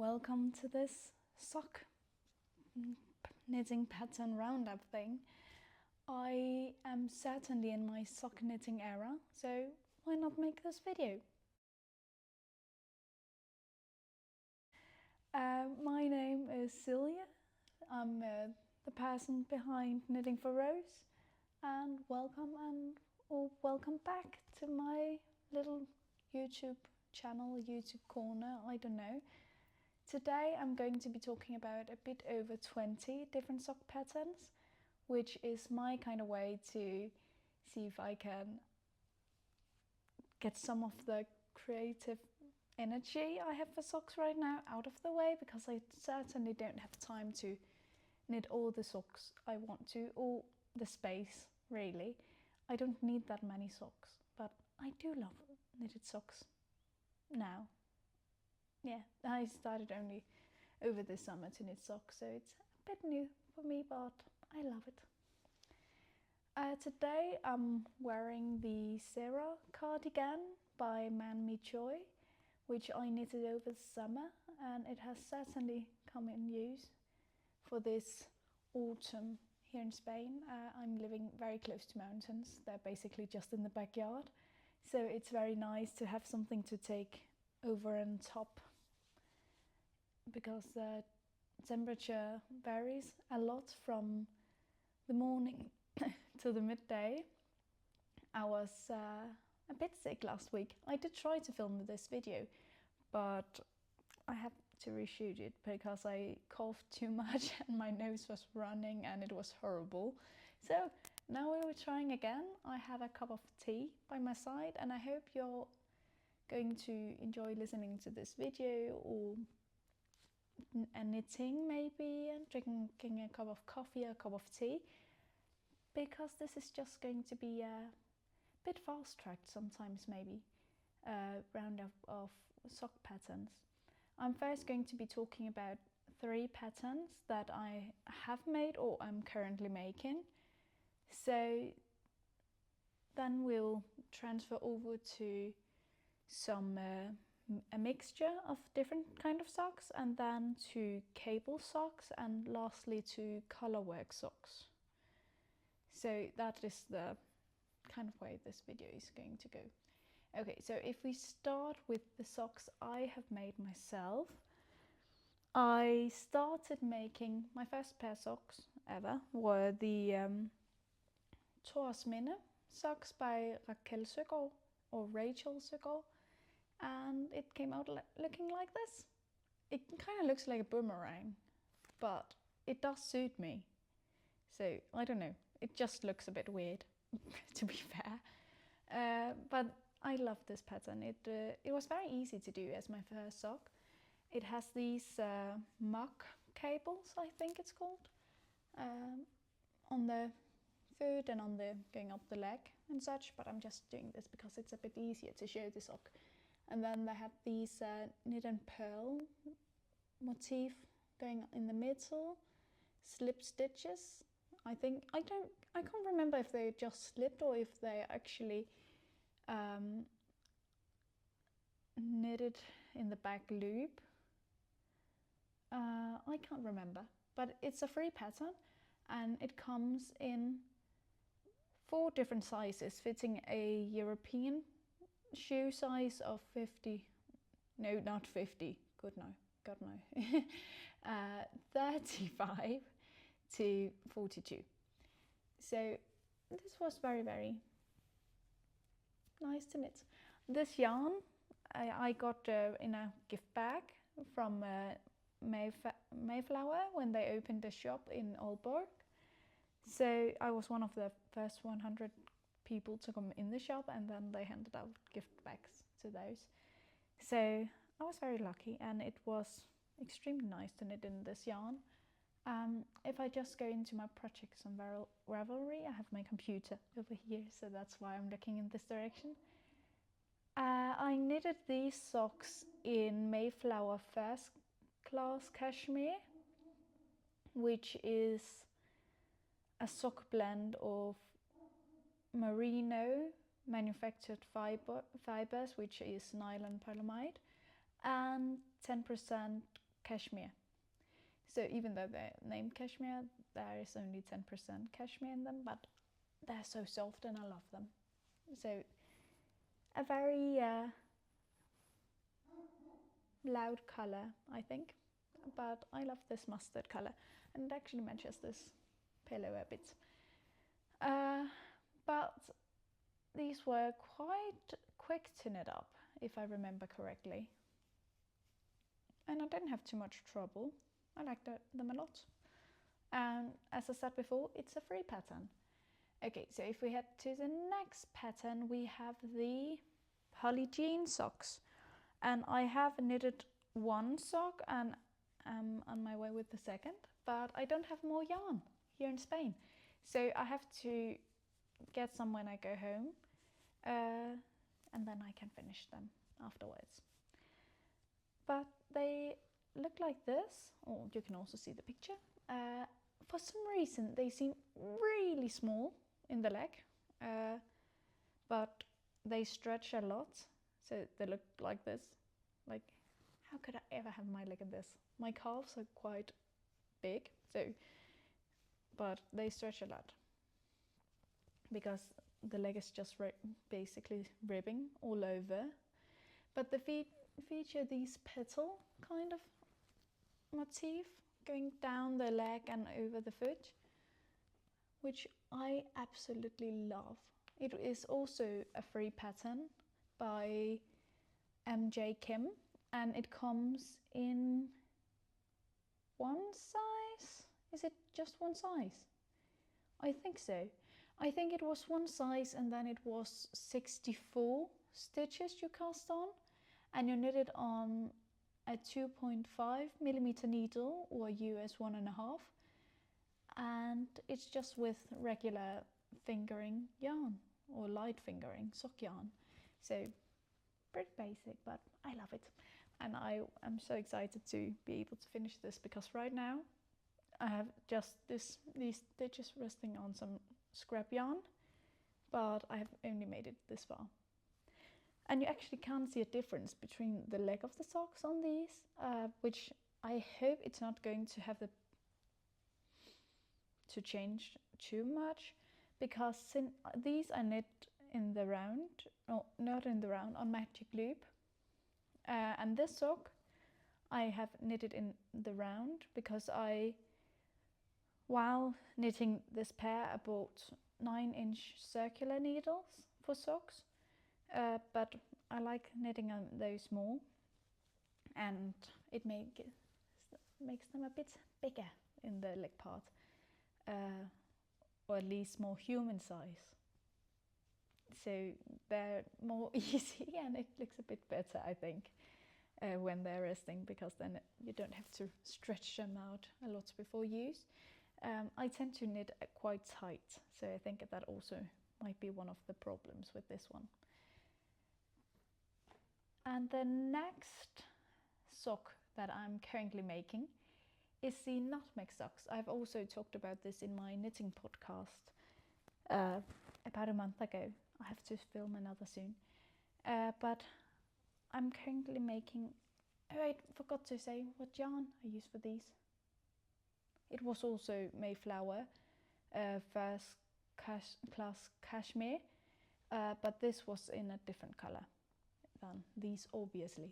welcome to this sock knitting pattern roundup thing. I am certainly in my sock knitting era, so why not make this video? My name is Celia. I'm the person behind Knitting for Rose, and welcome back to my little YouTube channel, YouTube corner, I don't know. Today I'm going to be talking about a bit over 20 different sock patterns, which is my kind of way to see if I can get some of the creative energy I have for socks right now out of the way, because I certainly don't have time to knit all the socks I want to, or the space really. I don't need that many socks, but I do love knitted socks now. Yeah, I started only over the summer to knit socks, so it's a bit new for me, but I love it. Today I'm wearing the Sera cardigan by Manmi Choi, which I knitted over the summer, and it has certainly come in use for this autumn here in Spain. I'm living very close to mountains. They're basically just in the backyard, so it's very nice to have something to take over and top, because the temperature varies a lot from the morning to the midday. I was a bit sick last week. I did try to film this video, but I had to reshoot it because I coughed too much and my nose was running and it was horrible. So now we're trying again. I have a cup of tea by my side, and I hope you're going to enjoy listening to this video, or knitting maybe, and drinking a cup of coffee, a cup of tea, because this is just going to be a bit fast-tracked sometimes, maybe roundup of sock patterns. I'm first going to be talking about 3 patterns that I have made or I'm currently making. So then we'll transfer over to some a mixture of different kind of socks, and then to cable socks, and lastly to colorwork socks. So that is the kind of way this video is going to go. Okay, so if we start with the socks I have made myself, I started making, my first pair of socks ever were the Thorsminde socks by Søgaard, or Rachel Søgaard, and it came out looking like this. It kind of looks like a boomerang, but it does suit me. So I don't know, it just looks a bit weird to be fair. But I love this pattern. It was very easy to do as my first sock. It has these mock cables, I think it's called, on the foot and on the going up the leg and such, but I'm just doing this because it's a bit easier to show the sock. And then they have these knit and purl motif going in the middle, slip stitches. I think I can't remember if they just slipped or if they actually knitted in the back loop. I can't remember, but it's a free pattern, and it comes in 4 different sizes, fitting a European shoe size of 50, no, not 50, God no, 35 to 42. So this was very, very nice to knit. This yarn I got in a gift bag from Mayflower when they opened the shop in Aalborg. So I was one of the first 100 people to come in the shop, and then they handed out gift bags to those. So I was very lucky, and it was extremely nice to knit in this yarn. If I just go into my projects on Ravelry, I have my computer over here, so that's why I'm looking in this direction. I knitted these socks in Mayflower First Class Cashmere, which is a sock blend of merino manufactured fibers, which is nylon polyamide, and 10% cashmere. So even though they're named cashmere, there is only 10% cashmere in them, but they're so soft and I love them. So a very loud color, I think, but I love this mustard color, and it actually matches this pillow a bit. But these were quite quick to knit up, if I remember correctly, and I didn't have too much trouble. I liked them a lot, and as I said before, it's a free pattern. Okay, so if we head to the next pattern, we have the polyjean socks, and I have knitted one sock and I'm on my way with the second, but I don't have more yarn here in Spain, so I have to get some when I go home, and then I can finish them afterwards. But they look like this, or you can also see the picture. For some reason they seem really small in the leg, but they stretch a lot, so they look like this. Like, how could I ever have my leg in this? My calves are quite big, so, but they stretch a lot because the leg is just basically ribbing all over. But the feet feature these petal kind of motif going down the leg and over the foot, which I absolutely love. It is also a free pattern by MJ Kim, and it comes in one size. Is it just one size? I think so. I think it was one size, and then it was 64 stitches you cast on, and you knit it on a 2.5mm needle or US 1.5, and it's just with regular fingering yarn or light fingering sock yarn. So pretty basic, but I love it, and I am so excited to be able to finish this, because right now I have just these stitches resting on some scrap yarn, but I have only made it this far. And you actually can't see a difference between the leg of the socks on these, which I hope it's not going to have to change too much, because these I knit in the round, no, not in the round, on magic loop, and this sock I have knitted in the round because while knitting this pair, I bought 9-inch circular needles for socks, but I like knitting on those more, and it makes them a bit bigger in the leg part, or at least more human size. So they're more easy, and it looks a bit better, I think, when they're resting, because then you don't have to stretch them out a lot before use. I tend to knit quite tight, so I think that also might be one of the problems with this one. And the next sock that I'm currently making is the Nutmeg socks. I've also talked about this in my knitting podcast about a month ago. I have to film another soon. But I'm currently making... Oh, I forgot to say what yarn I use for these. It was also Mayflower, first class Cashmere, but this was in a different color than these, obviously.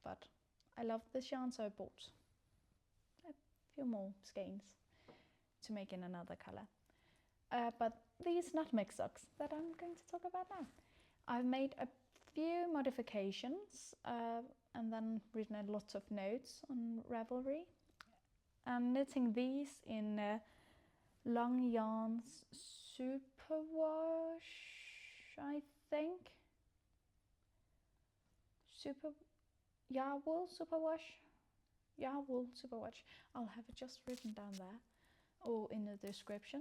But I love this yarn, so I bought a few more skeins to make in another color. But these Nutmeg socks that I'm going to talk about now, I've made a few modifications and then written a lot of notes on Ravelry. I'm knitting these in long yarns Superwash, I think. Jawoll Superwash. Jawoll Superwash. I'll have it just written down there or in the description.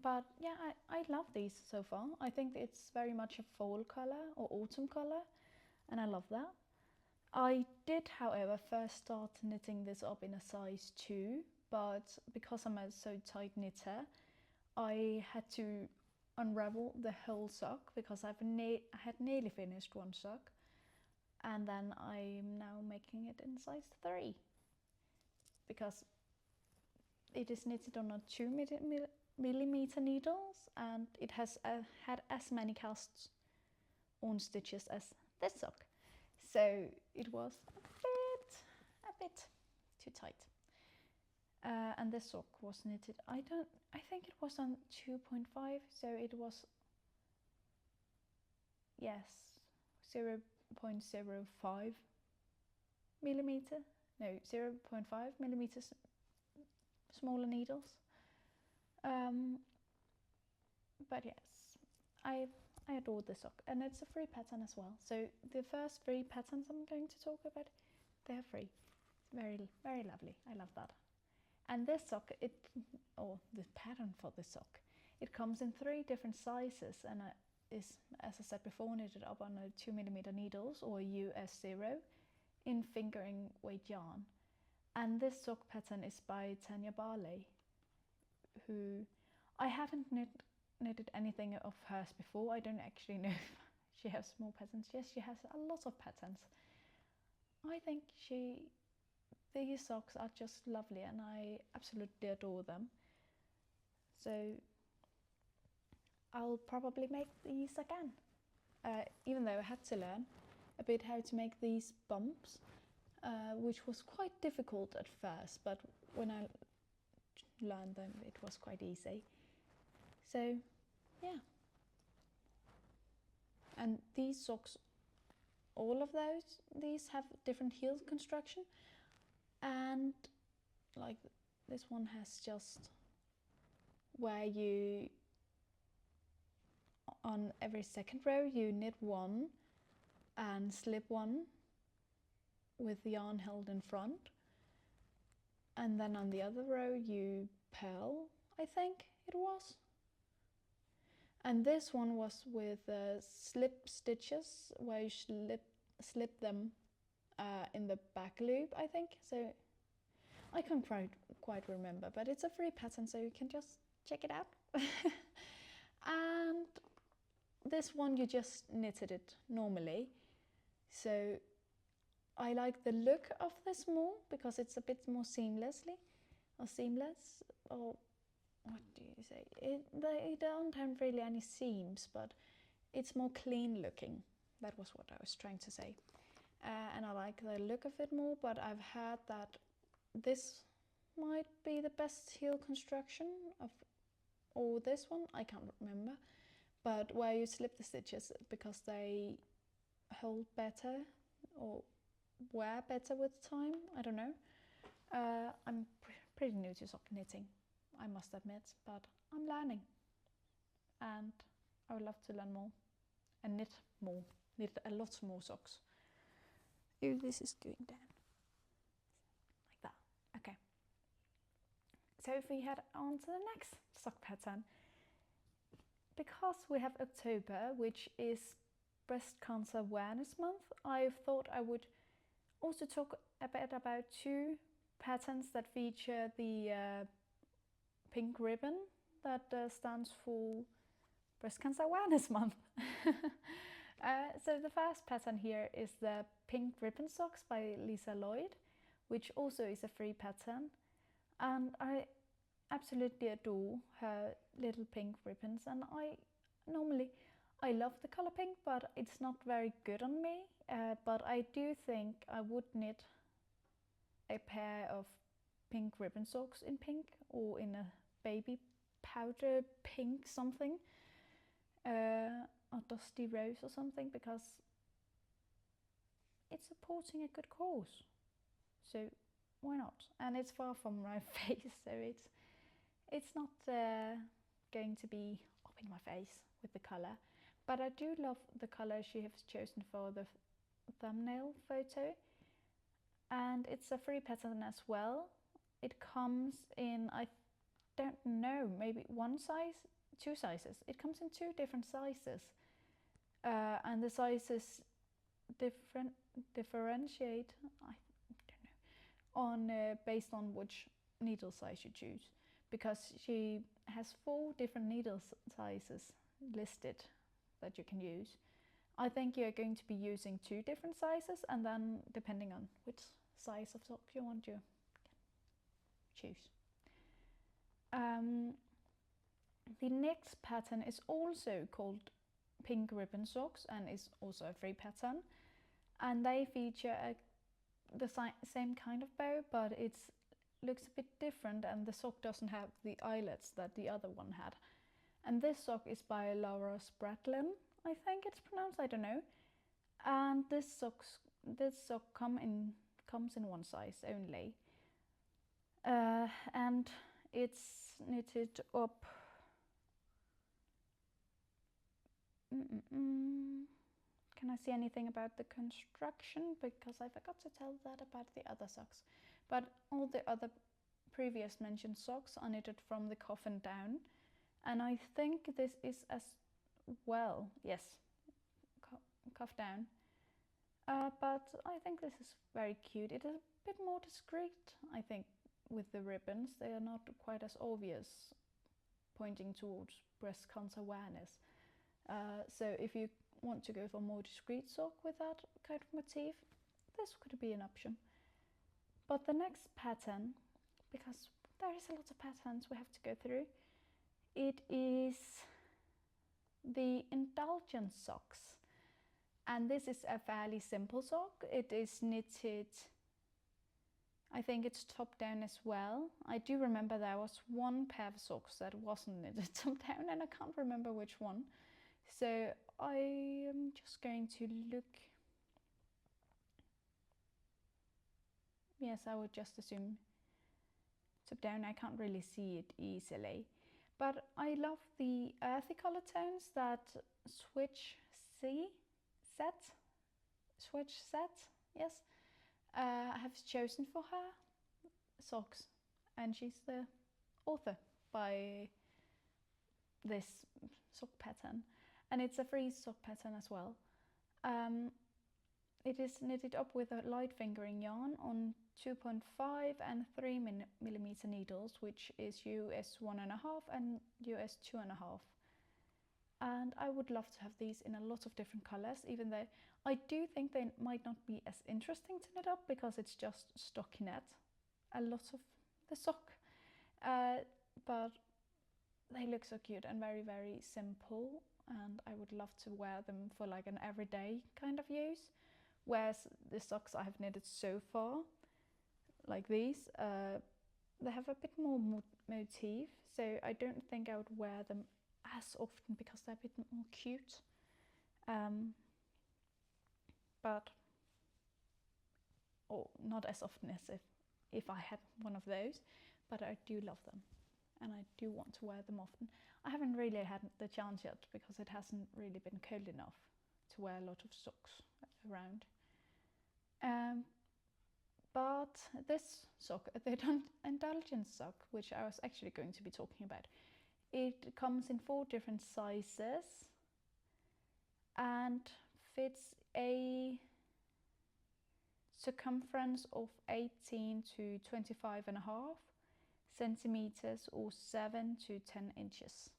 But yeah, I love these so far. I think it's very much a fall color or autumn color, and I love that. I did, however, first start knitting this up in a size 2, but because I'm a so tight knitter, I had to unravel the whole sock, because I had nearly finished one sock, and then I'm now making it in size 3 because it is knitted on a 2mm needles, and it has had as many casts on stitches as this sock, so it was a bit too tight. And this sock was knitted, I think it was on 2.5, so it was, yes, 0.05 millimeter, no, 0.5 millimeters smaller needles. But yes, I adore this sock, and it's a free pattern as well. So the first 3 patterns I'm going to talk about, they're free. Very, very lovely. I love that. And this sock, the pattern for this sock, it comes in 3 different sizes, and is, as I said before, knitted up on a 2mm needles or US 0 in fingering weight yarn. And this sock pattern is by Tania Barley, who I haven't knitted anything of hers before. I don't actually know if she has small patterns. Yes, she has a lot of patterns. I think these socks are just lovely, and I absolutely adore them. So I'll probably make these again, even though I had to learn a bit how to make these bumps, which was quite difficult at first, but when I learned them it was quite easy. So yeah, and these socks, all of these have different heel construction, and like this one has just where you, on every second row you knit 1 and slip 1 with the yarn held in front, and then on the other row you purl, I think it was. And this one was with slip stitches, where you slip them in the back loop, I think. So I can't quite remember, but it's a free pattern, so you can just check it out. And this one you just knitted it normally. So I like the look of this more because it's a bit more seamless, or what do you say? They don't have really any seams, but it's more clean looking. That was what I was trying to say. And I like the look of it more, but I've heard that this might be the best heel construction of, or this one, I can't remember, but where you slip the stitches because they hold better or wear better with time. I don't know. I'm pretty new to sock knitting, I must admit, but I'm learning, and I would love to learn more and knit a lot more socks. Oh, this is going down like that. Okay, so if we head on to the next sock pattern, because we have October, which is Breast Cancer Awareness Month, I thought I would also talk a bit about 2 patterns that feature the pink ribbon that stands for Breast Cancer Awareness Month. So the first pattern here is the pink ribbon socks by Lloyd, which also is a free pattern, and I absolutely adore her little pink ribbons. And I love the color pink, but it's not very good on me, but I do think I would knit a pair of pink ribbon socks in pink, or in a baby powder pink something, or dusty rose or something, because it's supporting a good cause, so why not? And it's far from my face, so it's not going to be up in my face with the color. But I do love the color she has chosen for the thumbnail photo, and it's a free pattern as well. It comes in, I don't know, maybe 1 size, 2 sizes. It comes in 2 different sizes, and the sizes differentiate, I don't know, on based on which needle size you choose, because she has 4 different needle sizes listed that you can use. I think you're going to be using 2 different sizes, and then depending on which size of sock you want to choose. The next pattern is also called Pink Ribbon Socks and is also a free pattern, and they feature the same kind of bow, but it looks a bit different, and the sock doesn't have the eyelets that the other one had. And this sock is by Laura Spradlin, I think it's pronounced, I don't know. And this sock comes in 1 size only, and it's knitted up. Can I see anything about the construction? Because I forgot to tell that about the other socks. But all the other previous mentioned socks are knitted from the coffin down. And I think this is as well, yes, cuff down. But I think this is very cute. It is a bit more discreet, I think, with the ribbons. They are not quite as obvious, pointing towards breast cancer awareness. So if you want to go for a more discreet sock with that kind of motif, this could be an option. But the next pattern, because there is a lot of patterns we have to go through, it is the Indulgence socks. And this is a fairly simple sock. It is knitted, I think it's top down as well. I do remember there was 1 pair of socks that wasn't knitted top down, and I can't remember which one. So I am just going to look. Yes, I would just assume top down. I can't really see it easily. But I love the earthy color tones that ZwitchZ, yes, have chosen for her socks. And she's the author by this sock pattern. And it's a free sock pattern as well. It is knitted up with a Lloyd fingering yarn on 2.5 and 3 millimeter needles, which is US 1.5 and US 2.5. And I would love to have these in a lot of different colors, even though I do think they might not be as interesting to knit up because it's just stockinette, a lot of the sock. But they look so cute and very, very simple, and I would love to wear them for like an everyday kind of use. Whereas the socks I have knitted so far, like these, they have a bit more motif, so I don't think I would wear them as often because they're a bit more cute. But not as often as if I had one of those, but I do love them and I do want to wear them often. I haven't really had the chance yet because it hasn't really been cold enough to wear a lot of socks around. But this sock, the Indulgence sock, which I was actually going to be talking about, it comes in 4 different sizes and fits a circumference of 18 to 25.5 centimeters or 7 to 10 inches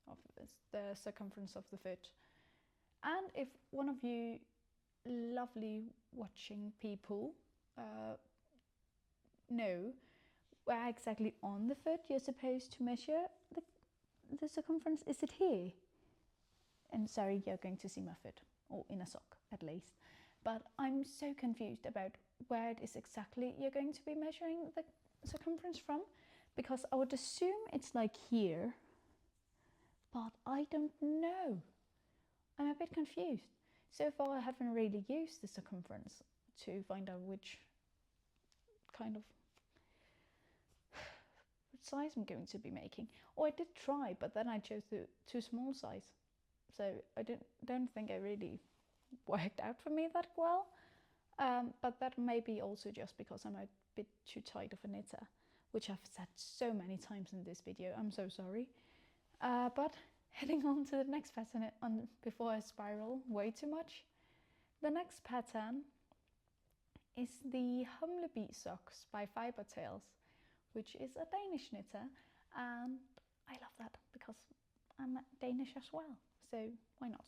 of the circumference of the foot. And if one of you lovely watching people know where exactly on the foot you're supposed to measure the circumference, is it here? And sorry, you're going to see my foot, or in a sock at least. But I'm so confused about where it is exactly you're going to be measuring the circumference from, because I would assume it's like here, but I don't know. I'm a bit confused. So far I haven't really used the circumference to find out which kind of size I'm going to be making. Or I did try, but then I chose the too small size. So I don't think it really worked out for me that well. But that may be also just because I'm a bit too tight of a knitter, which I've said so many times in this video. I'm so sorry. But heading on to the next pattern before I spiral way too much. The next pattern is the Humlebi socks by Fibertails, which is a Danish knitter, and I love that because I'm Danish as well, so why not?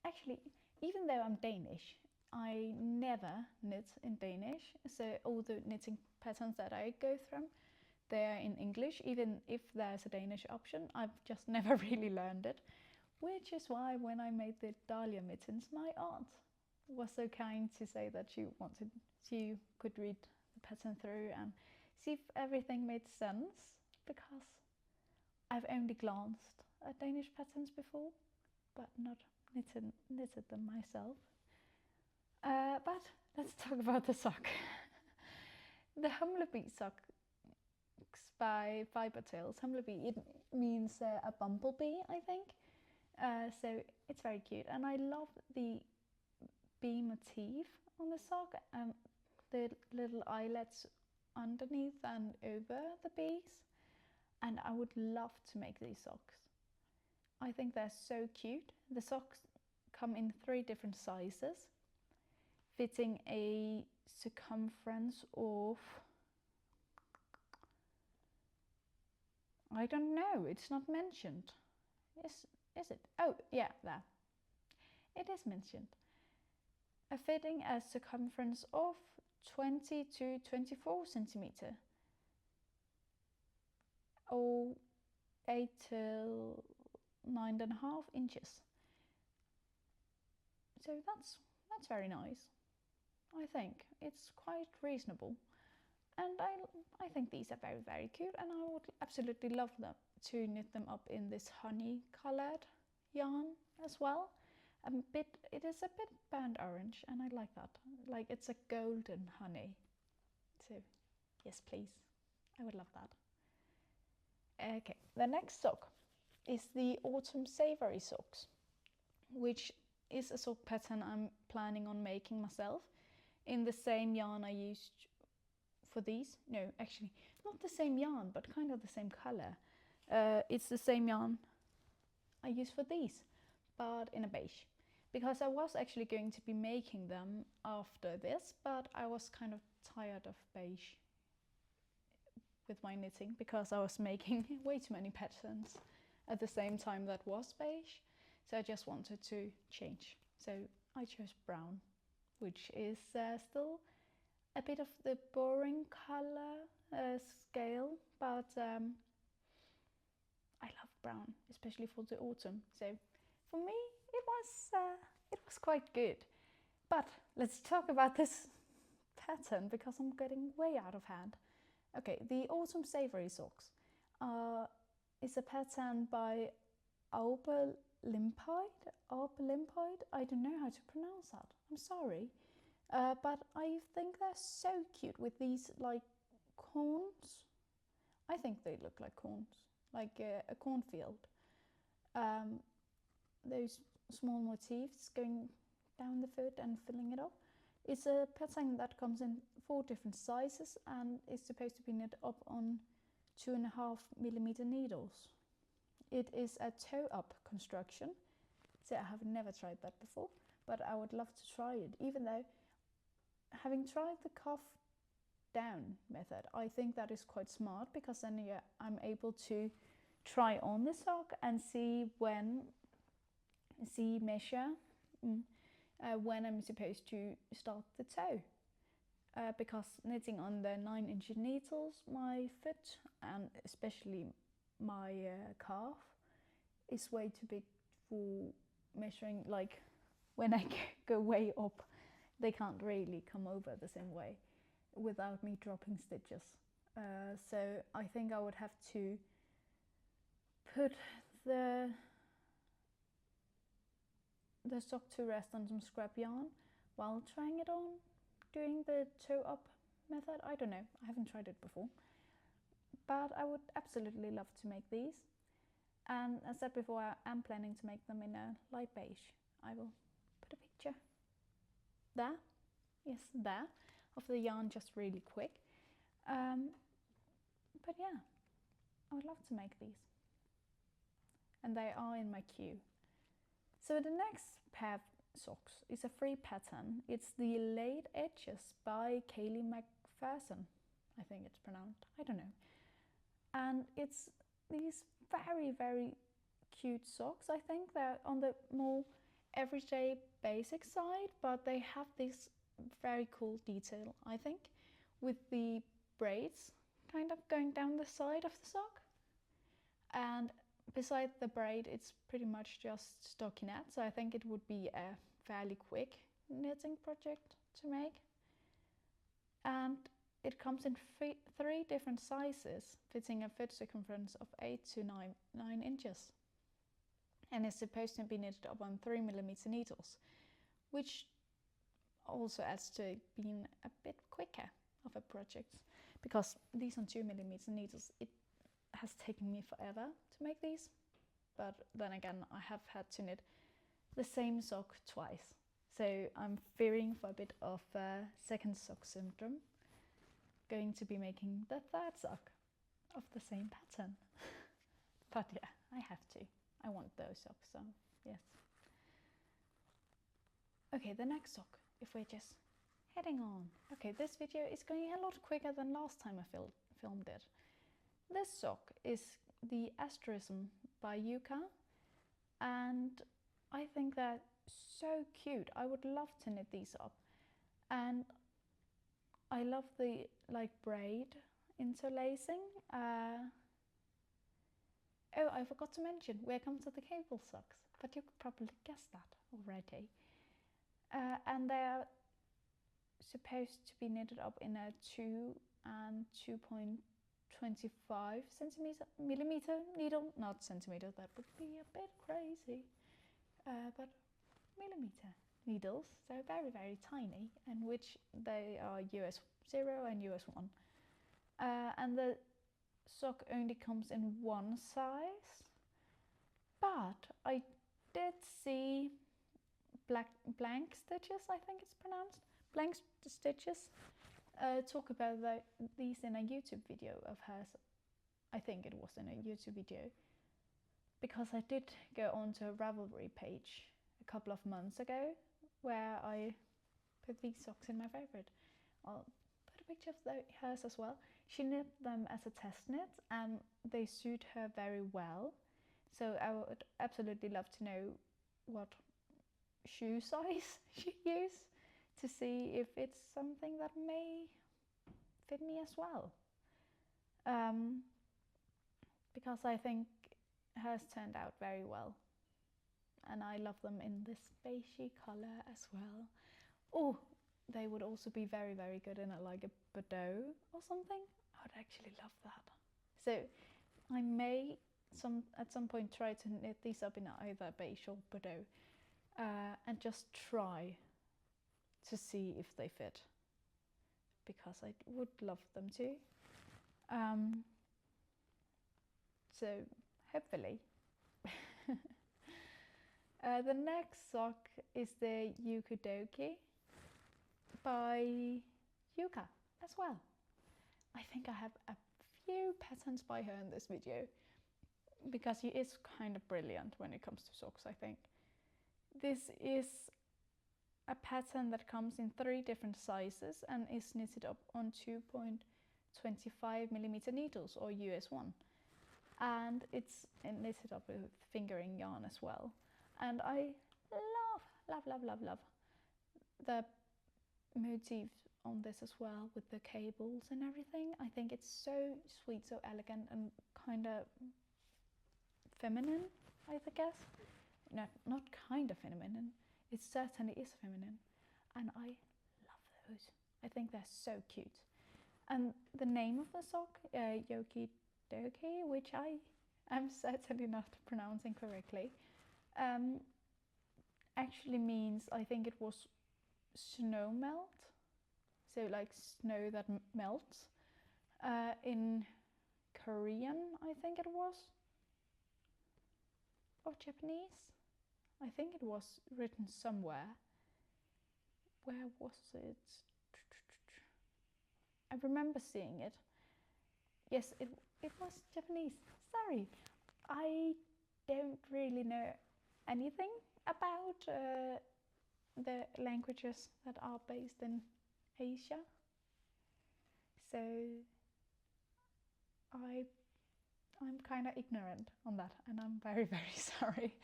Actually, even though I'm Danish, I never knit in Danish. So all the knitting patterns that I go through, they're in English. Even if there's a Danish option, I've just never really learned it. Which is why when I made the Dahlia mittens, my aunt was so kind to say that she could read the pattern through and see if everything made sense, because I've only glanced at Danish patterns before, but not knitted them myself. But let's talk about the sock. The Humlebi socks by Fibertails. Humlebi, it means a bumblebee, I think. So it's very cute, and I love the bee motif on the sock and the little eyelets underneath and over the bees. And I would love to make these socks. I think they're so cute. The socks come in 3 different sizes, fitting a circumference of, I don't know, it's not mentioned. Is it? Oh, yeah, there. It is mentioned. A fitting a circumference of 20 to 24 centimeter, or 8 till 9.5 inches. So that's very nice. I think it's quite reasonable, and I think these are very, very cute, and I would absolutely love them to knit them up in this honey colored yarn as well. It is a bit burnt orange, and I like that. Like, it's a golden honey. So yes, please, I would love that. Okay, the next sock is the Autumn Savory socks, which is a sock pattern I'm planning on making myself in the same yarn I used for these. No, actually, not the same yarn, but kind of the same color. It's the same yarn I use for these, but in a beige. Because I was actually going to be making them after this, but I was kind of tired of beige with my knitting, because I was making way too many patterns at the same time that was beige. So I just wanted to change. So I chose brown, which is still a bit of the boring color scale, but I love brown, especially for the autumn. So for me, it was quite good. But let's talk about this pattern, because I'm getting way out of hand. Okay, the Autumn Savory socks is a pattern by Aube Limpide. I don't know how to pronounce that. I'm sorry. But I think they're so cute with these like corns. I think they look like corns, like a cornfield. Those small motifs going down the foot and filling it up. It's a pattern that comes in 4 different sizes and is supposed to be knit up on 2.5mm needles. It is a toe-up construction, so I have never tried that before, but I would love to try it, even though having tried the cuff down method, I think that is quite smart, because then I'm able to try on the sock and measure when I'm supposed to start the toe. Because knitting on the 9-inch needles, my foot and especially my calf is way too big for measuring. Like, when I go way up, they can't really come over the same way without me dropping stitches. So I think I would have to put the sock to rest on some scrap yarn while trying it on, doing the toe up method. I don't know, I haven't tried it before, but I would absolutely love to make these. And as I said before, I am planning to make them in a light beige. I will put a picture there, yes, there, of the yarn just really quick. But yeah, I would love to make these, and they are in my queue. So the next pair of socks is a free pattern. It's the Laid Edges by Kellie Macpherson, I think it's pronounced, I don't know. And it's these very, very cute socks. I think they're on the more everyday basic side, but they have this very cool detail, I think, with the braids kind of going down the side of the sock. And beside the braid, it's pretty much just stockinette, so I think it would be a fairly quick knitting project to make. And it comes in three different sizes, fitting a foot circumference of 8 to 9 inches. And it's supposed to be knitted up on 3mm needles, which also adds to it being a bit quicker of a project, because these on 2mm needles, it has taken me forever to make these. But then again, I have had to knit the same sock twice, so I'm fearing for a bit of second sock syndrome. Going to be making the third sock of the same pattern. But yeah, I have to. I want those socks, so yes. Okay, the next sock, if we're just heading on. Okay, this video is going a lot quicker than last time I filmed it. This sock is the Asterism by Yucca, and I think they're so cute. I would love to knit these up, and I love the braid interlacing. Oh, I forgot to mention, we come to the cable socks, but you could probably guess that already. And they're supposed to be knitted up in a 2 and 2.25 millimeter needle. Not centimeter, that would be a bit crazy. But millimeter needles, so very, very tiny, and which they are US 0 and US 1. And the sock only comes in one size, but I did see blank stitches, I think it's pronounced, blank stitches, talk about these in a YouTube video of hers. I think it was in a YouTube video, because I did go onto a Ravelry page a couple of months ago where I put these socks in my favorite. I'll put a picture of hers as well. She knit them as a test knit and they suit her very well. So I would absolutely love to know what shoe size she used to see if it's something that may fit me as well. Because I think hers turned out very well. And I love them in this beigey colour as well. Oh, they would also be very, very good in a Bordeaux or something. I would actually love that. So I may at some point try to knit these up in either beige or Bordeaux and just try to see if they fit, because I would love them to. So hopefully. The next sock is the Yucca by Yucca as well. I think I have a few patterns by her in this video, because she is kind of brilliant when it comes to socks, I think. This is a pattern that comes in 3 different sizes and is knitted up on 2.25 millimeter needles, or US 1. And it's knitted up with fingering yarn as well. And I love the motif on this as well, with the cables and everything. I think it's so sweet, so elegant, and kind of feminine, I guess. No, not kind of feminine. It certainly is feminine. And I love those. I think they're so cute. And the name of the sock, Yoki Doki, which I am certainly not pronouncing correctly, actually means, I think it was snow melt, so like snow that melts, in Korean, I think it was, or Japanese. I think it was written somewhere. Where was it? I remember seeing it. Yes, it was Japanese. Sorry, I don't really know anything about the languages that are based in Asia. So I'm kind of ignorant on that, and I'm very, very sorry.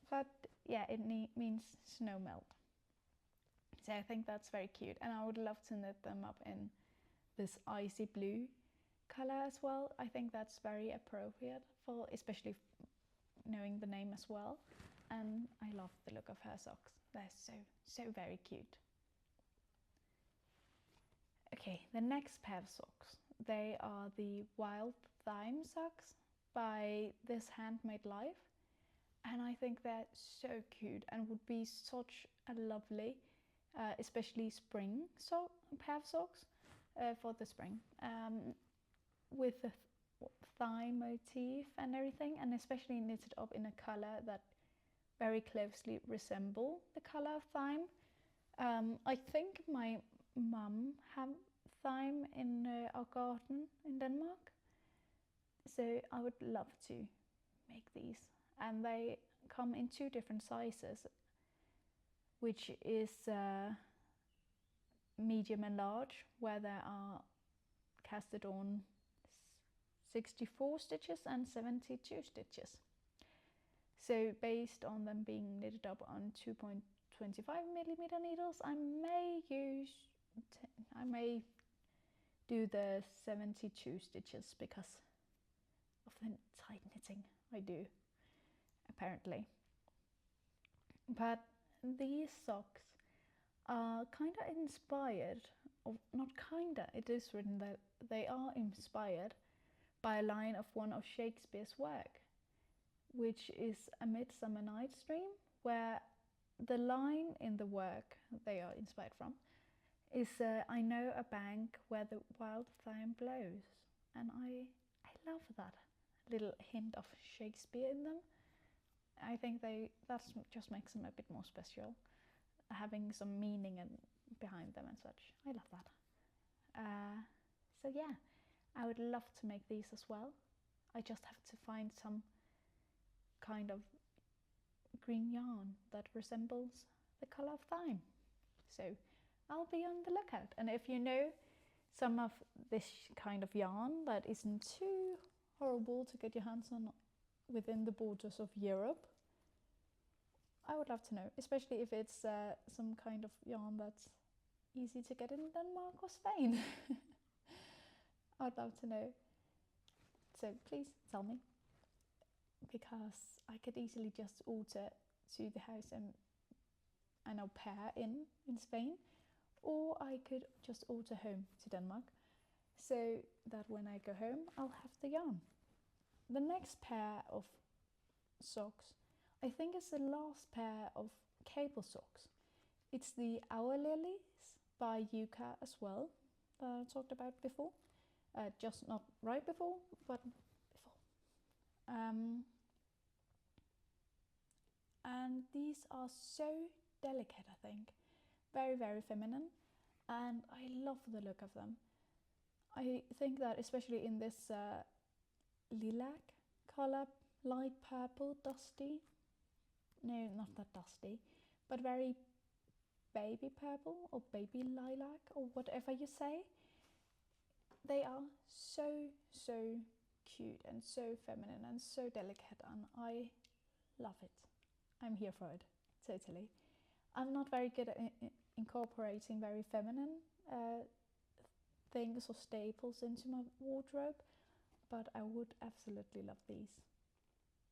but yeah, it means snow melt. So I think that's very cute, and I would love to knit them up in this icy blue color as well. I think that's very appropriate for, especially knowing the name as well. And I love the look of her socks. They're so very cute. Okay, the next pair of socks, they are the Wild Thyme socks by This Handmade Life, and I think they're so cute and would be such a lovely, especially spring pair of socks for the spring, with the thyme motif and everything, and especially knitted up in a color that very closely resemble the color of thyme. I think my mum have thyme in our garden in Denmark, so I would love to make these, and they come in 2 different sizes, which is medium and large, where there are casted on 64 stitches and 72 stitches. So based on them being knitted up on 2.25mm needles, I may do the 72 stitches because of the tight knitting I do, apparently. But these socks are kind of inspired, or not kinda, it is written that they are inspired by a line of one of Shakespeare's work, which is A Midsummer Night's Dream, where the line in the work they are inspired from is I know a bank where the wild thyme blows, and I love that little hint of Shakespeare in them. I think that just makes them a bit more special, having some meaning behind them and such. I love that. So yeah, I would love to make these as well. I just have to find some kind of green yarn that resembles the colour of thyme. So I'll be on the lookout. And if you know some of this kind of yarn that isn't too horrible to get your hands on within the borders of Europe, I would love to know, especially if it's some kind of yarn that's easy to get in Denmark or Spain. I'd love to know. So please tell me, because I could easily just alter to the house and an au pair in Spain, or I could just alter home to Denmark, so that when I go home I'll have the yarn. The next pair of socks, I think it's the last pair of cable socks. It's the Hour Lilies by Yucca as well, that I talked about before. Just not right before, but before. And these are so delicate, I think. Very, very feminine. And I love the look of them. I think that especially in this lilac color, light purple, dusty. No, not that dusty, but very baby purple or baby lilac or whatever you say. They are so cute and so feminine and so delicate, and I love it. I'm here for it, totally. I'm not very good at incorporating very feminine things or staples into my wardrobe, but I would absolutely love these.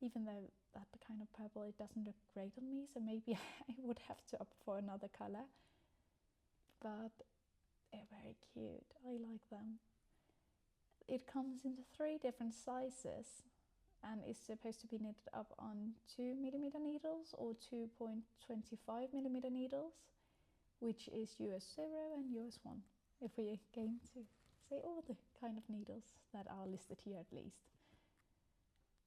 Even though that kind of purple, it doesn't look great on me, so maybe I would have to opt for another color. But they're very cute. I like them. It comes into 3 different sizes and is supposed to be knitted up on 2mm needles or 2.25mm needles, which is US 0 and US 1, if we are going to say all the kind of needles that are listed here at least.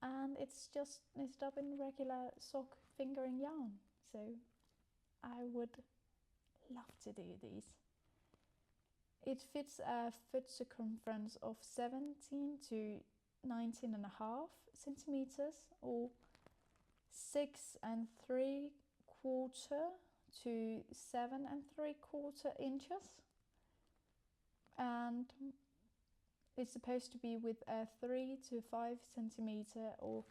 And it's just knitted up in regular sock fingering yarn, so I would love to do these. It fits a foot circumference of 17 to 19.5 centimeters, or 6 3/4 to 7 3/4 inches, and it's supposed to be with a 3 to 5 centimeter or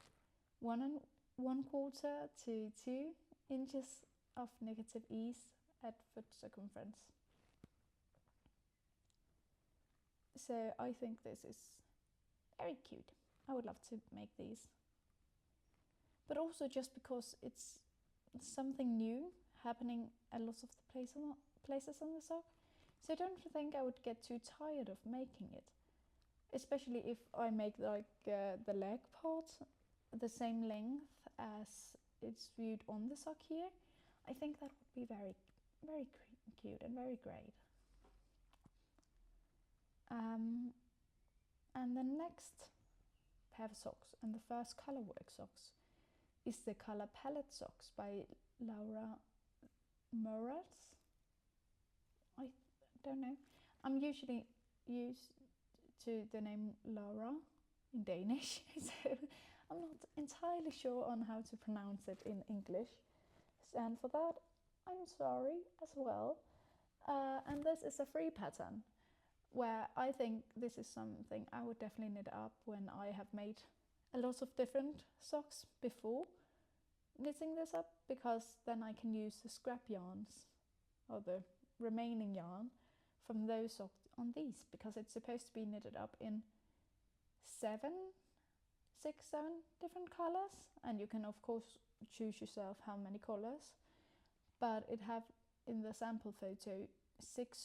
1 1/4 to 2 inches of negative ease at foot circumference. So I think this is very cute. I would love to make these. But also just because it's something new happening a lot of the places on the sock. So I don't think I would get too tired of making it. Especially if I make like the leg part the same length as it's viewed on the sock here. I think that would be very, very cute and very great. And the next pair of socks, and the first colorwork socks, is the color palette socks by Laura Moratz. I don't know. I'm usually used to the name Laura in Danish, so I'm not entirely sure on how to pronounce it in English. And for that, I'm sorry as well. And this is a free pattern, where I think this is something I would definitely knit up when I have made a lot of different socks before knitting this up, because then I can use the scrap yarns or the remaining yarn from those socks on these, because it's supposed to be knitted up in 7 different colors, and you can of course choose yourself how many colors, but it have in the sample photo 7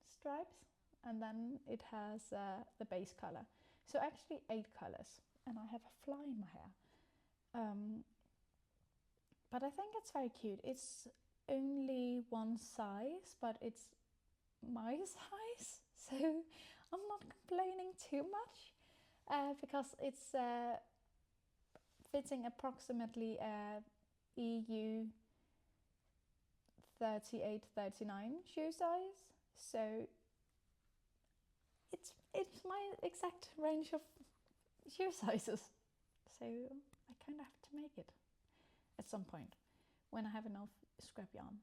stripes, and then it has the base color, so actually 8 colors, and I have a fly in my hair. But I think it's very cute. It's only one size, but it's my size, so I'm not complaining too much, because it's fitting approximately EU 38-39 shoe size, so it's my exact range of shoe sizes, so I kind of have to make it at some point when I have enough scrap yarn.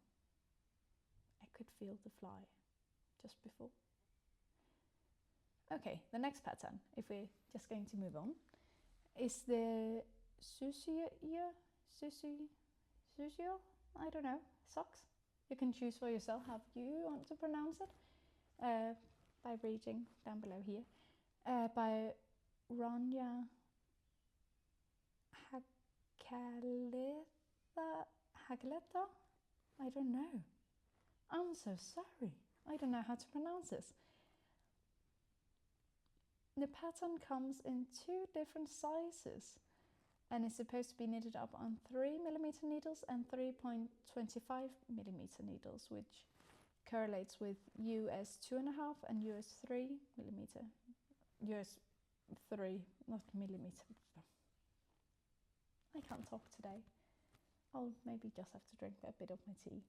I could feel the fly just before. Okay, the next pattern, if we're just going to move on, is the Susio, I don't know, socks. You can choose for yourself how you want to pronounce it by reading down below here, by Ronja Hagleta. I don't know. I'm so sorry. I don't know how to pronounce this. The pattern comes in 2 different sizes and is supposed to be knitted up on 3mm needles and 3.25mm needles, which correlates with US 2.5 and US 3mm. US 3, not millimeter. I can't talk today. I'll maybe just have to drink a bit of my tea,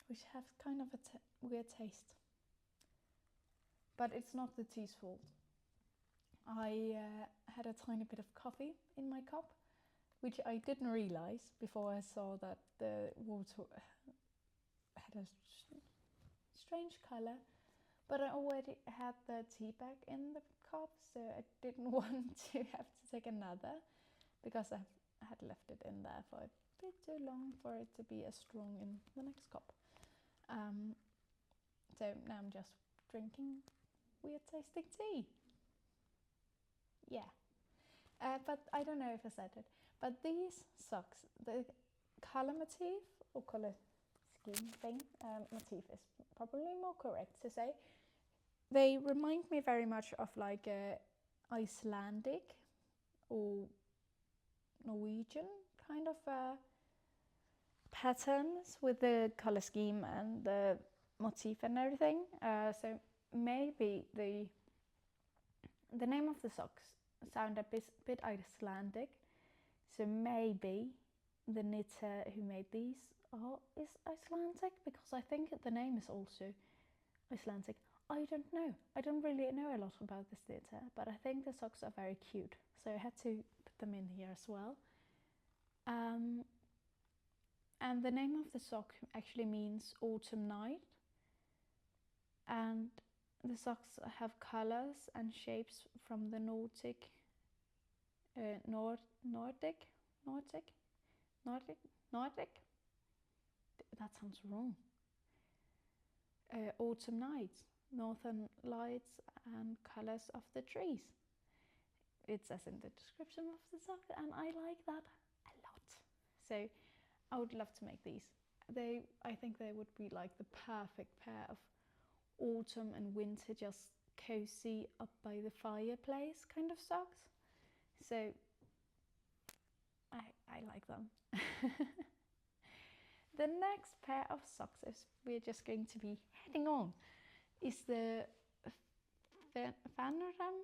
which has kind of a weird taste. But it's not the tea's fault. I had a tiny bit of coffee in my cup, which I didn't realize before I saw that the water had a strange color. But I already had the tea bag in the cup, so I didn't want to have to take another, because I had left it in there for a bit too long for it to be as strong in the next cup. So now I'm just drinking weird tasting tea. Yeah. But I don't know if I said it, but these socks, the color motif, or color scheme thing, motif is probably more correct to say. They remind me very much of like a Icelandic or Norwegian kind of patterns with the color scheme and the motif and everything. So maybe the name of the socks sound a bit Icelandic. So maybe the knitter who made these is Icelandic, because I think the name is also Icelandic. I don't know. I don't really know a lot about this knitter, but I think the socks are very cute, so I had to put them in here as well. And the name of the sock actually means autumn night, and The socks have colors and shapes from the Nordic, Nordic. That sounds wrong. Autumn nights, northern lights, and colors of the trees. It says in the description of the sock, and I like that a lot. So I would love to make these. I think they would be like the perfect pair of autumn and winter, just cozy up by the fireplace kind of socks. So I like them. The next pair of socks is we're just going to be heading on is the Fanaram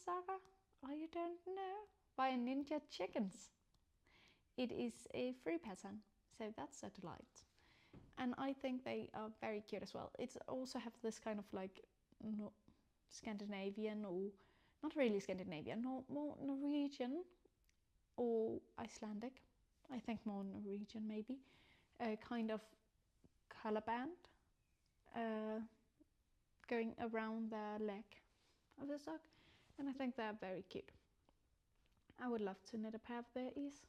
Saga, I don't know, by Ninja Chickens. It is a free pattern, so that's a delight. And I think they are very cute as well. It also have this kind of like Scandinavian, or not really Scandinavian, more Norwegian or Icelandic. I think more Norwegian maybe. Kind of color band going around the leg of the sock, and I think they're very cute. I would love to knit a pair of these,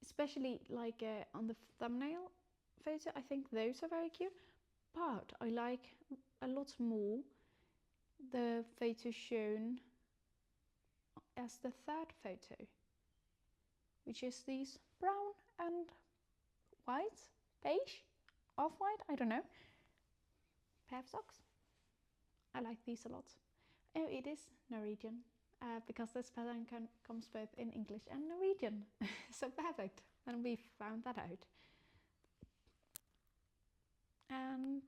especially like on the thumbnail photo. I think those are very cute, but I like a lot more the photo shown as the third photo, which is these brown and white, beige, off-white, I don't know, pair of socks. I like these a lot. Oh, it is Norwegian, because this pattern comes both in English and Norwegian. So perfect, and we found that out. And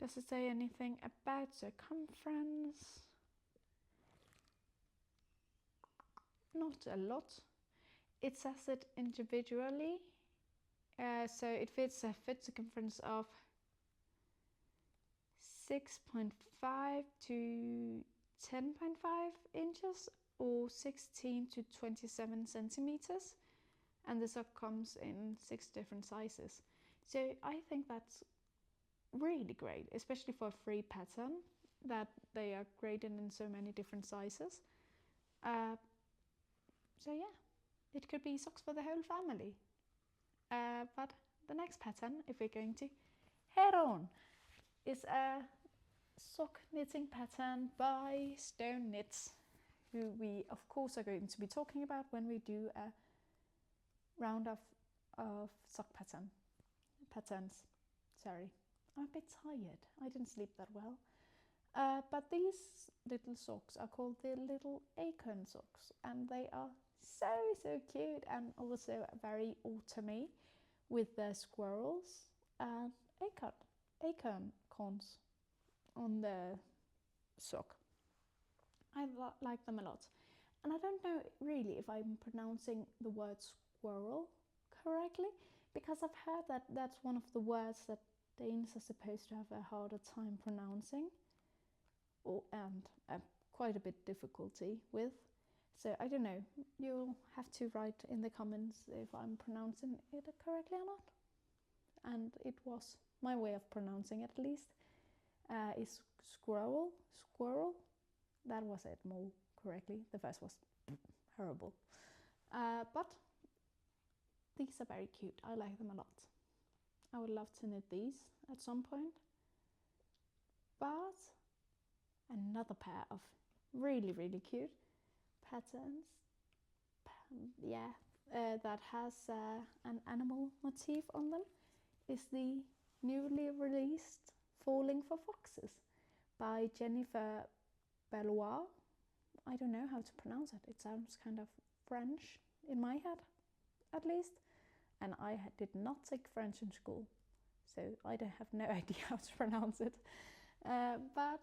does it say anything about circumference? Not a lot. It says it individually, so it fits a foot circumference of 6.5 to 10.5 inches or 16 to 27 centimeters, and the sock comes in 6 different sizes. So I think that's really great, especially for a free pattern, that they are graded in so many different sizes. So yeah, it could be socks for the whole family. But the next pattern, if we're going to head on, is a sock knitting pattern by Stone Knits, who we of course are going to be talking about when we do a round of sock patterns. Sorry, I'm a bit tired. I didn't sleep that well. But these little socks are called the little acorn socks, and they are so cute, and also very autumny, with the squirrels and acorn cones on the sock. I like them a lot, and I don't know really if I'm pronouncing the word squirrel correctly, because I've heard that that's one of the words that Danes are supposed to have a harder time pronouncing, and quite a bit difficulty with. So I don't know, you'll have to write in the comments if I'm pronouncing it correctly or not. And it was my way of pronouncing it, at least, is squirrel. That was it more correctly. The first was horrible. But these are very cute. I like them a lot. I would love to knit these at some point. But another pair of really cute patterns, that has an animal motif on them, is the newly released Falling for Foxes by Jennifer Bellois. I don't know how to pronounce it. It sounds kind of French in my head, at least. And I did not take French in school, so I have no idea how to pronounce it. But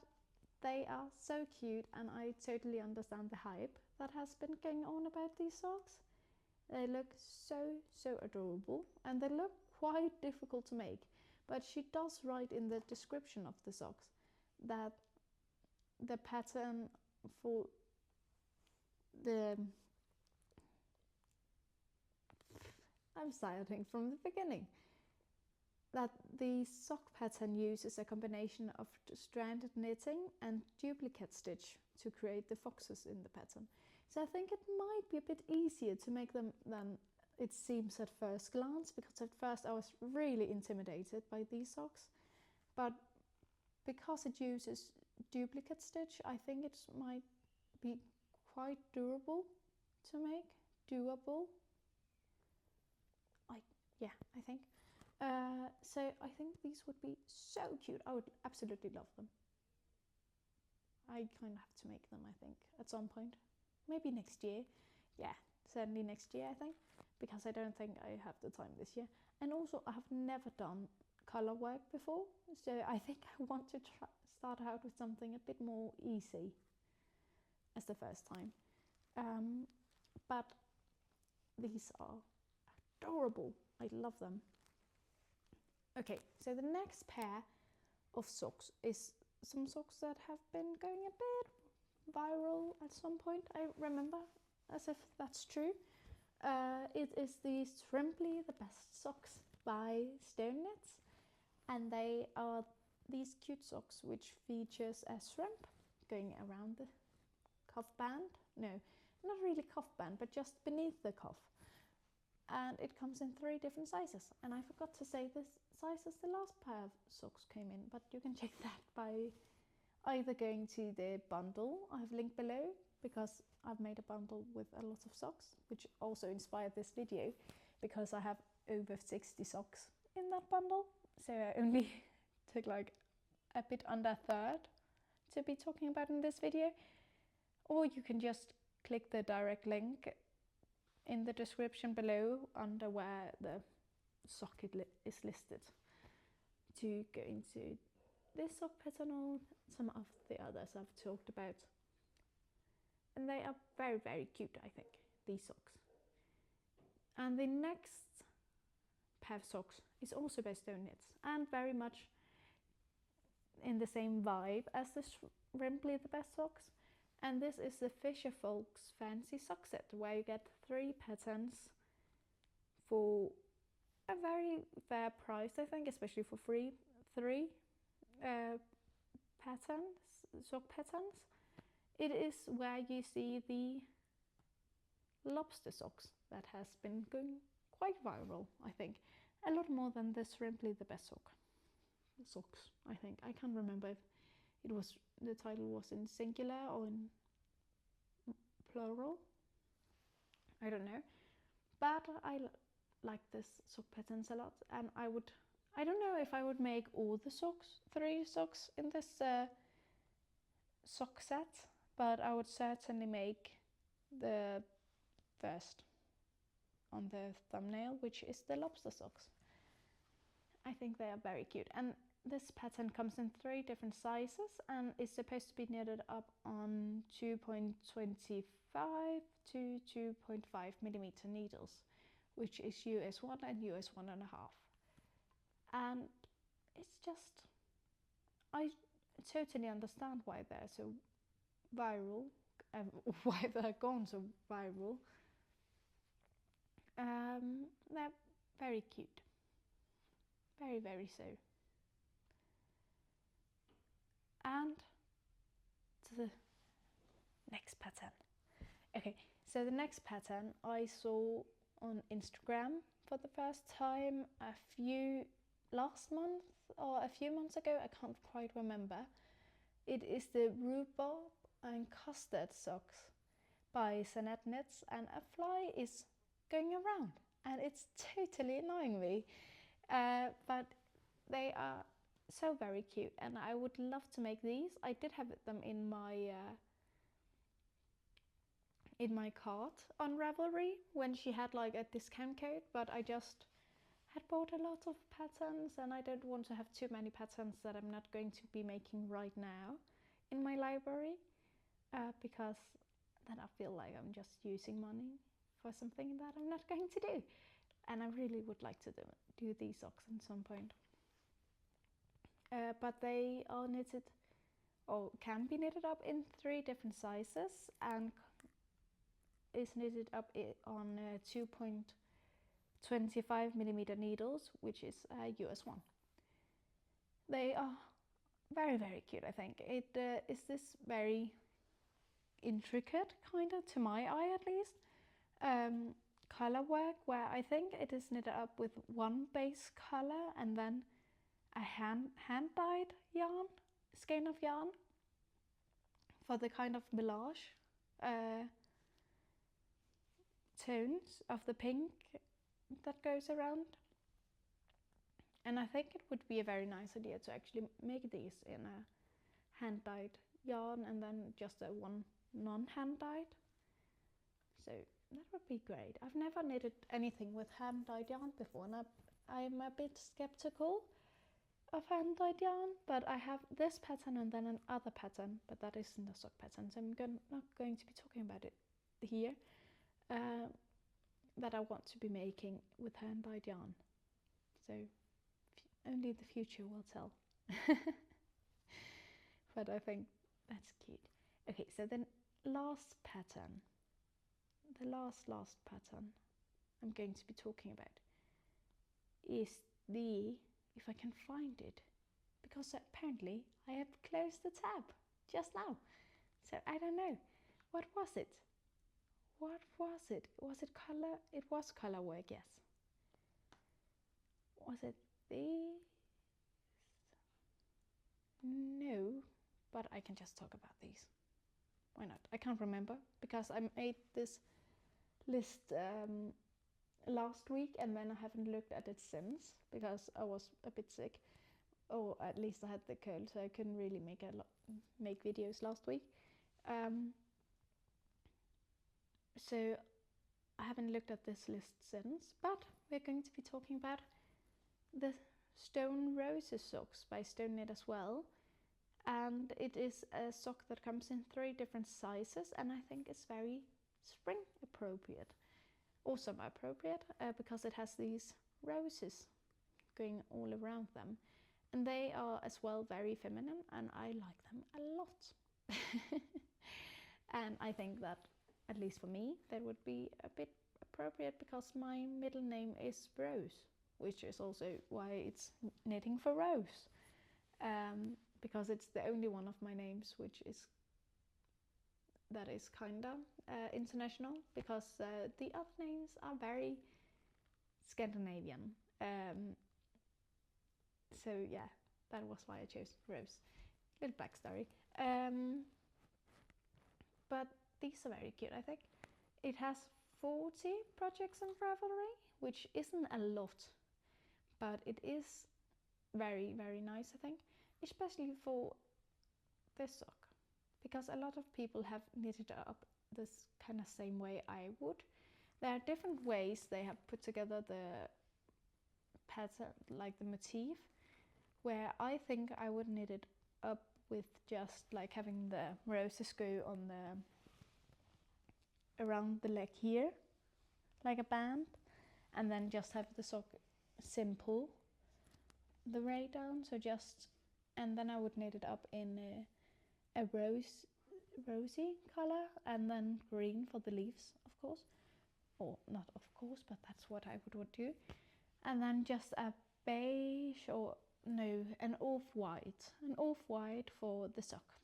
they are so cute, and I totally understand the hype that has been going on about these socks. They look so adorable, and they look quite difficult to make. But she does write in the description of the socks that the pattern for the I'm starting from the beginning. That the sock pattern uses a combination of stranded knitting and duplicate stitch to create the foxes in the pattern. So I think it might be a bit easier to make them than it seems at first glance, because at first I was really intimidated by these socks. But because it uses duplicate stitch, I think it might be quite durable to make. Doable. I think. So I think these would be so cute. I would absolutely love them. I kind of have to make them, I think, at some point. Maybe next year. Yeah, certainly next year, I think, because I don't think I have the time this year. And also, I have never done color work before, so I think I want to start out with something a bit more easy as the first time. But these are adorable. I love them. Okay, so the next pair of socks is some socks that have been going a bit viral at some point. I remember, as if that's true. It is the Simply the Best Socks by Stone Knits, and they are these cute socks which features a shrimp going around the cuff band. No, not really cuff band, but just beneath the cuff. And it comes in 3 different sizes. And I forgot to say this sizes the last pair of socks came in, but you can check that by either going to the bundle I have linked below, because I've made a bundle with a lot of socks, which also inspired this video, because I have over 60 socks in that bundle. So I only took like a bit under a third to be talking about in this video. Or you can just click the direct link in the description below under where the sock is listed to go into this sock pattern or some of the others I've talked about. And they are very, very cute, I think, these socks. And the next pair of socks is also by Stone Knits, and very much in the same vibe as the Simply the Best Socks. And this is the Fisher Folks Fancy Sock Set, where you get 3 patterns for a very fair price, I think, especially for free. 3 patterns, sock patterns. It is where you see the lobster socks that has been going quite viral, I think. A lot more than the Simply the Best socks, I think. I can't remember if it was the title was in singular or in plural. I don't know. But I like this sock patterns a lot, and I don't know if I would make all the socks, 3 socks in this sock set, but I would certainly make the first on the thumbnail, which is the lobster socks. I think they are very cute, and this pattern comes in 3 different sizes and is supposed to be knitted up on 2.25 to 2.5 millimeter needles, which is US 1 and US 1.5. And it's just, I totally understand why they're so viral, why they're gone so viral. They're very cute. Very, very so. And to the next pattern. Okay, so the next pattern I saw on Instagram for the first time last month or a few months ago, I can't quite remember. It is the Rhubarb and Custard Socks by Jeanette Knits, and a fly is going around and it's totally annoying me. But they are so very cute, and I would love to make these. I did have them in my cart on Ravelry when she had like a discount code, but I just had bought a lot of patterns, and I don't want to have too many patterns that I'm not going to be making right now in my library, because then I feel like I'm just using money for something that I'm not going to do. And I really would like to do these socks at some point. But they are knitted, or can be knitted up in 3 different sizes, and is knitted up on 2.25 25mm needles, which is a US one. They are very, very cute, I think. It is this very intricate, kind of, to my eye at least, color work, where I think it is knitted up with one base color and then a hand-dyed yarn, skein of yarn, for the kind of melange tones of the pink that goes around. And I think it would be a very nice idea to actually make these in a hand-dyed yarn and then just a one non-hand-dyed. So that would be great. I've never knitted anything with hand-dyed yarn before, and I'm a bit skeptical of hand-dyed yarn, but I have this pattern and then another pattern, but that isn't a sock pattern, so I'm not going to be talking about it here, that I want to be making with hand-dyed yarn. So only the future will tell. But I think that's cute. Okay, so then last pattern, the last pattern I'm going to be talking about is the, if I can find it, because apparently I have closed the tab just now, so I don't know. What was it? What was it? Was it color? It was color work, yes. Was it these? No, but I can just talk about these. Why not? I can't remember, because I made this list last week and then I haven't looked at it since, because I was a bit sick, or at least I had the cold, so I couldn't really make videos last week. So I haven't looked at this list since, but we're going to be talking about the Stone Roses socks by Stone Knit as well. And it is a sock that comes in 3 different sizes, and I think it's very spring appropriate, or summer appropriate, because it has these roses going all around them. And they are as well very feminine, and I like them a lot. And I think that, at least for me, that would be a bit appropriate, because my middle name is Rose, which is also why it's Knitting for Rose, because it's the only one of my names which is kinda international, because the other names are very Scandinavian. So yeah, that was why I chose Rose. Little backstory. But these are very cute, I think. It has 40 projects on Ravelry, which isn't a lot, but it is very, very nice, I think, especially for this sock, because a lot of people have knitted up this kind of same way I would. There are different ways they have put together the pattern, like the motif, where I think I would knit it up with just like having the roses go on the around the leg here, like a band, and then just have the sock simple the way down, so just, and then I would knit it up in a rosy color, and then green for the leaves, of course, or not of course, but that's what I would do, and then just a beige, or no, an off-white for the sock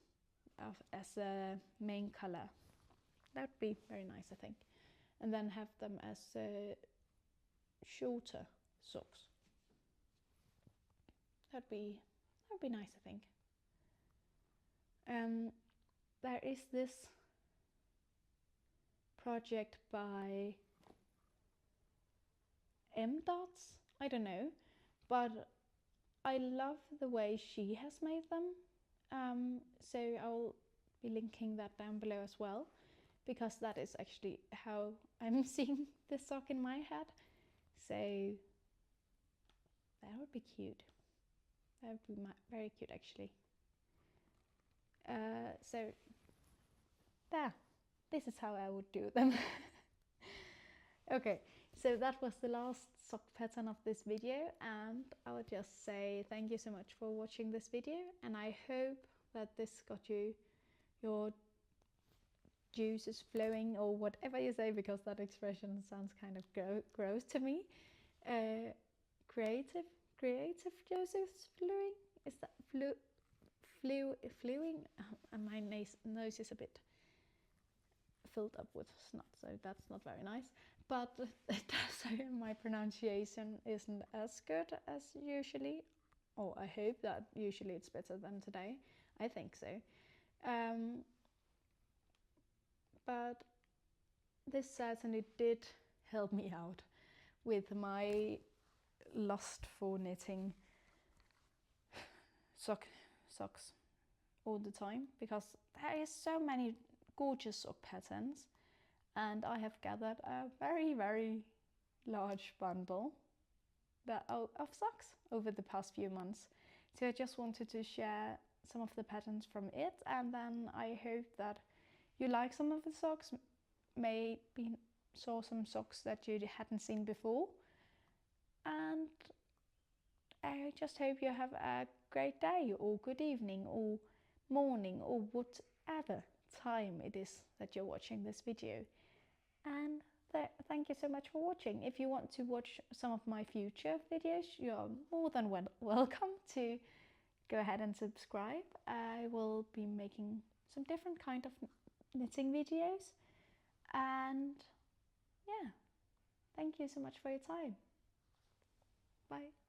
as a main color. That would be very nice, I think, and then have them as shorter socks. That'd be nice, I think. There is this project by M Dots, I don't know, but I love the way she has made them. So I'll be linking that down below as well, because that is actually how I'm seeing the sock in my head. So that would be cute. That would be very cute, actually. So there, this is how I would do them. Okay, so that was the last sock pattern of this video, and I would just say thank you so much for watching this video, and I hope that this got you your juices flowing, or whatever you say, because that expression sounds kind of gross to me. Creative juices flowing? Is that flowing? And my nose is a bit filled up with snot, so that's not very nice. But my pronunciation isn't as good as usually. Oh, I hope that usually it's better than today. I think so. But this certainly did help me out with my lust for knitting socks all the time, because there is so many gorgeous sock patterns, and I have gathered a very large bundle of socks over the past few months. So I just wanted to share some of the patterns from it, and then I hope that you like some of the socks, maybe saw some socks that you hadn't seen before, and I just hope you have a great day, or good evening, or morning, or whatever time it is that you're watching this video. And thank you so much for watching. If you want to watch some of my future videos, you're more than welcome to go ahead and subscribe. I will be making some different kind of knitting videos, and yeah, thank you so much for your time. Bye.